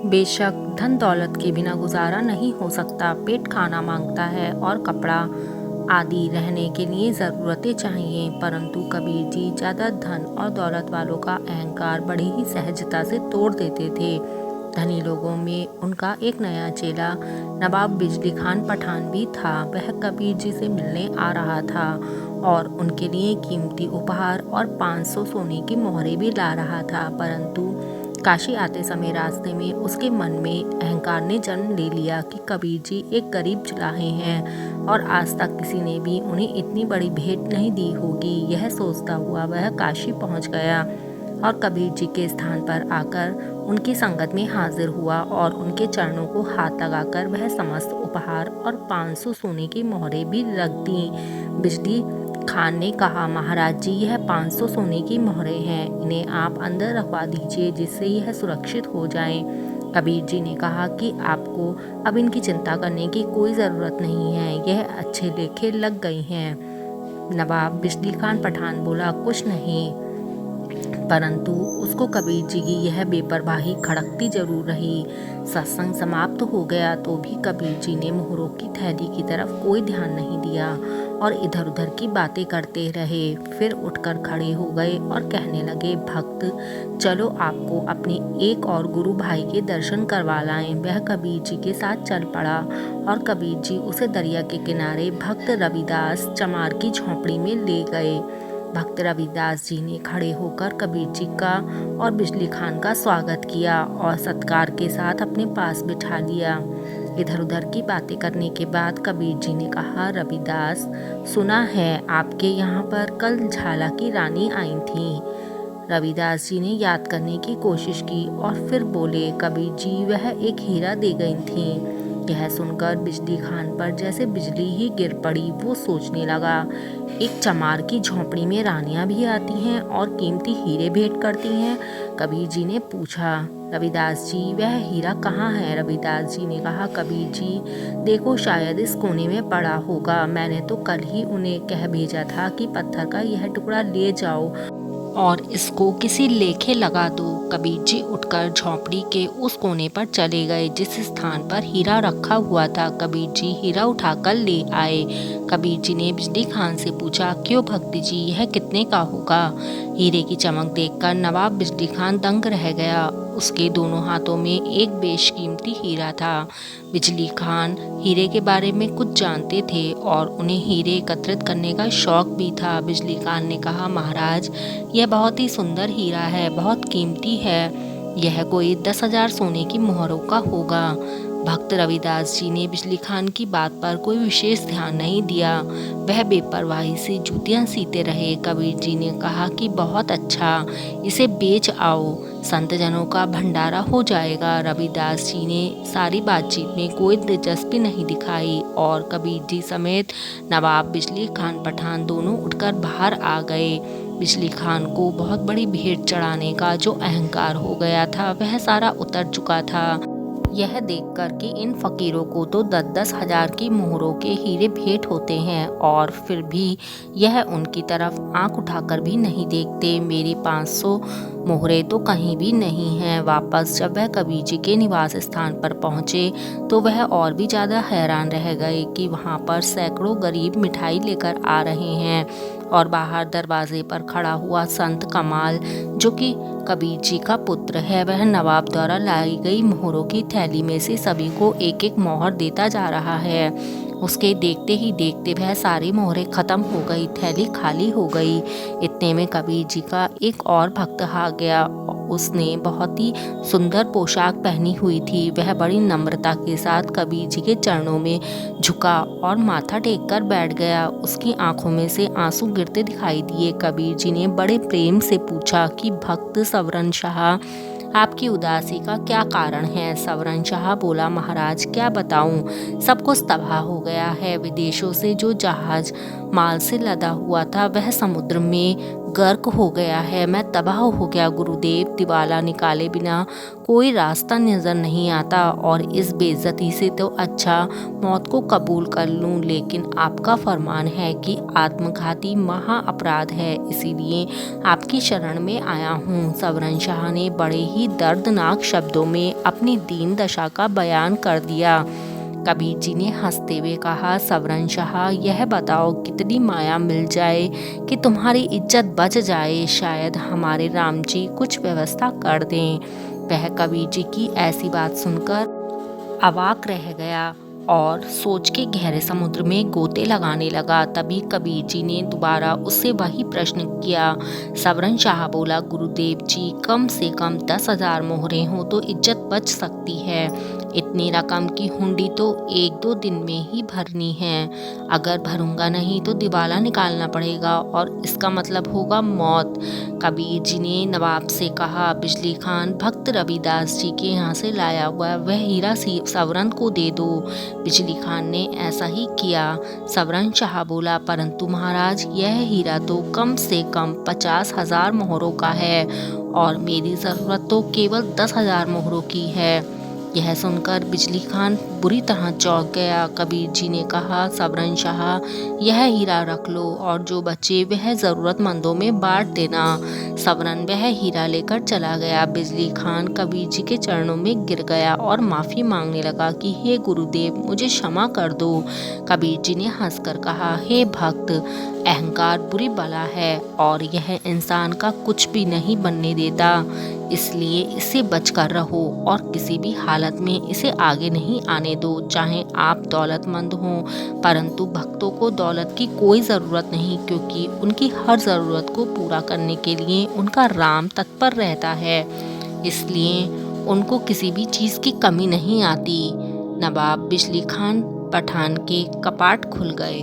बेशक धन दौलत के बिना गुजारा नहीं हो सकता। पेट खाना मांगता है और कपड़ा आदि रहने के लिए ज़रूरतें चाहिए, परंतु कबीर जी ज़्यादा धन और दौलत वालों का अहंकार बड़ी ही सहजता से तोड़ देते थे। धनी लोगों में उनका एक नया चेला नवाब बिजली खान पठान भी था। वह कबीर जी से मिलने आ रहा था और उनके लिए कीमती उपहार और 500 सोने की मोहरें भी ला रहा था, परंतु काशी आते समय रास्ते में उसके मन में अहंकार ने जन्म ले लिया कि कबीर जी एक गरीब जुलाहे हैं और आज तक किसी ने भी उन्हें इतनी बड़ी भेंट नहीं दी होगी। यह सोचता हुआ वह काशी पहुंच गया और कबीर जी के स्थान पर आकर उनकी संगत में हाजिर हुआ और उनके चरणों को हाथ लगाकर वह समस्त उपहार और 500 सोने की मोहरें भी रख दी। बिजली खान ने कहा, महाराज जी, यह 500 सोने की मोहरें हैं, इन्हें आप अंदर रखवा दीजिए जिससे यह सुरक्षित हो जाएं। कबीर जी ने कहा कि आपको अब इनकी चिंता करने की कोई ज़रूरत नहीं है, यह अच्छे लेखे लग गई हैं। नवाब बिजली खान पठान बोला, कुछ नहीं, परंतु उसको कबीर जी की यह बेपरवाही खड़कती जरूर रही। सत्संग समाप्त हो गया तो भी कबीर जी ने मोहरों की थैली की तरफ कोई ध्यान नहीं दिया और इधर उधर की बातें करते रहे। फिर उठकर खड़े हो गए और कहने लगे, भक्त, चलो आपको अपने एक और गुरु भाई के दर्शन करवा लाएं। वह कबीर जी के साथ चल पड़ा और कबीर जी उसे दरिया के किनारे भक्त रविदास चमार की झोंपड़ी में ले गए। भक्त रविदास जी ने खड़े होकर कबीर जी का और बिजली खान का स्वागत किया और सत्कार के साथ अपने पास बिठा लिया। इधर उधर की बातें करने के बाद कबीर जी ने कहा, रविदास, सुना है आपके यहाँ पर कल झाला की रानी आई थी। रविदास जी ने याद करने की कोशिश की और फिर बोले, कबीर जी, वह एक हीरा दे गई थी। यह सुनकर बिजली खान पर जैसे बिजली ही गिर पड़ी। वो सोचने लगा, एक चमार की झोंपड़ी में रानियां भी आती हैं और कीमती हीरे भेंट करती हैं। कबीर जी ने पूछा, रविदास जी, वह हीरा कहाँ है? रविदास जी ने कहा, कबीर जी, देखो, शायद इस कोने में पड़ा होगा। मैंने तो कल ही उन्हें कह भेजा था कि पत्थर का यह टुकड़ा ले जाओ और इसको किसी लेखे लगा दो। कबीर जी उठकर झोंपड़ी के उस कोने पर चले गए जिस स्थान पर हीरा रखा हुआ था। कबीर जी हीरा उठाकर ले आए। कबीर जी ने बिजली खान से पूछा, क्यों भक्ति जी, यह कितने का होगा? हीरे की चमक देखकर नवाब बिजली खान दंग रह गया। उसके दोनों हाथों में एक बेशकीमती हीरा था। बिजली खान हीरे के बारे में कुछ जानते थे और उन्हें हीरे एकत्रित करने का शौक भी था। बिजली खान ने कहा, महाराज, यह बहुत ही सुंदर हीरा है, बहुत कीमती है। यह कोई 10,000 सोने की मोहरों का होगा। भक्त रविदास जी ने बिजली खान की बात पर कोई विशेष ध्यान नहीं दिया। वह बेपरवाही से जूतियां सीते रहे। कबीर जी ने कहा कि बहुत अच्छा, इसे बेच आओ, संत जनों का भंडारा हो जाएगा। रविदास जी ने सारी बातचीत में कोई दिलचस्पी नहीं दिखाई और कबीर जी समेत नवाब बिजली खान पठान दोनों उठकर बाहर आ गए। बिजली खान को बहुत बड़ी भेंट चढ़ाने का जो अहंकार हो गया था वह सारा उतर चुका था। यह देखकर कि इन फकीरों को तो 10-10 हजार की मोहरों के हीरे भेंट होते हैं और फिर भी यह उनकी तरफ आंख उठाकर भी नहीं देखते। मेरी 500 मोहरें तो कहीं भी नहीं हैं। वापस जब वह कबीर जी के निवास स्थान पर पहुंचे तो वह और भी ज़्यादा हैरान रह गए कि वहां पर सैकड़ों गरीब मिठाई लेकर आ रहे हैं और बाहर दरवाजे पर खड़ा हुआ संत कमाल, जो कि कबीर जी का पुत्र है, वह नवाब द्वारा लाई गई मोहरों की थैली में से सभी को एक एक मोहर देता जा रहा है। उसके देखते ही देखते वह सारी मोहरें खत्म हो गई, थैली खाली हो गई। इतने में कबीर जी का एक और भक्त आ गया। उसने बहुत ही सुंदर पोशाक पहनी हुई थी। वह बड़ी नम्रता के साथ कबीर जी के चरणों में झुका और माथा टेक कर बैठ गया। उसकी आंखों में से आंसू गिरते दिखाई दिए। कबीर जी ने बड़े प्रेम से पूछा कि भक्त सवरण शाह, आपकी उदासी का क्या कारण है? सवरण शाह बोला, महाराज, क्या बताऊं, सब कुछ तबाह हो गया है। विदेशों से जो जहाज माल से लदा हुआ था वह समुद्र में गर्क हो गया है। मैं तबाह हो गया गुरुदेव, दिवाला निकाले बिना कोई रास्ता नजर नहीं आता और इस बेइज्जती से तो अच्छा मौत को कबूल कर लूं, लेकिन आपका फरमान है कि आत्मघाती महा अपराध है, इसीलिए आपकी शरण में आया हूँ। सवरण शाह ने बड़े ही दर्दनाक शब्दों में अपनी दीन दशा का बयान कर दिया। कबीर जी ने हंसते हुए कहा, सवरण शाह, यह बताओ कितनी माया मिल जाए कि तुम्हारी इज्जत बच जाए। शायद हमारे राम जी कुछ व्यवस्था कर दें। वह कबीर जी की ऐसी बात सुनकर अवाक रह गया और सोच के गहरे समुद्र में गोते लगाने लगा। तभी कबीर जी ने दोबारा उससे वही प्रश्न किया। सवरण शाह बोला, गुरुदेव जी, कम से कम 10,000 मोहरें हो तो इज्जत बच सकती है। इतनी रकम की हुंडी तो 1-2 दिन में ही भरनी है। अगर भरूंगा नहीं तो दिवाला निकालना पड़ेगा और इसका मतलब होगा मौत। कबीर जी ने नवाब से कहा, बिजली खान, भक्त रविदास जी के यहाँ से लाया हुआ वह हीरा सवरण को दे दो। बिजली खान ने ऐसा ही किया। सवरण शाह बोला, परंतु महाराज, यह हीरा तो कम से कम 50,000 मोहरों का है और मेरी ज़रूरत तो केवल 10,000 मोहरों की है। यह सुनकर बिजली खान बुरी तरह चौंक गया। कबीर जी ने कहा, सवरण शाह, यह हीरा रख लो और जो बचे वह ज़रूरतमंदों में बांट देना। सवरण वह हीरा लेकर चला गया। बिजली खान कबीर जी के चरणों में गिर गया और माफ़ी मांगने लगा कि हे गुरुदेव, मुझे क्षमा कर दो। कबीर जी ने हंसकर कहा, हे भक्त, अहंकार बुरी बला है और यह इंसान का कुछ भी नहीं बनने देता, इसलिए इससे बचकर रहो और किसी भी हालत में इसे आगे नहीं आने दो। चाहे आप दौलतमंद हों, परंतु भक्तों को दौलत की कोई ज़रूरत नहीं, क्योंकि उनकी हर ज़रूरत को पूरा करने के लिए उनका राम तत्पर रहता है, इसलिए उनको किसी भी चीज़ की कमी नहीं आती। नवाब बिजली खान पठान के कपाट खुल गए।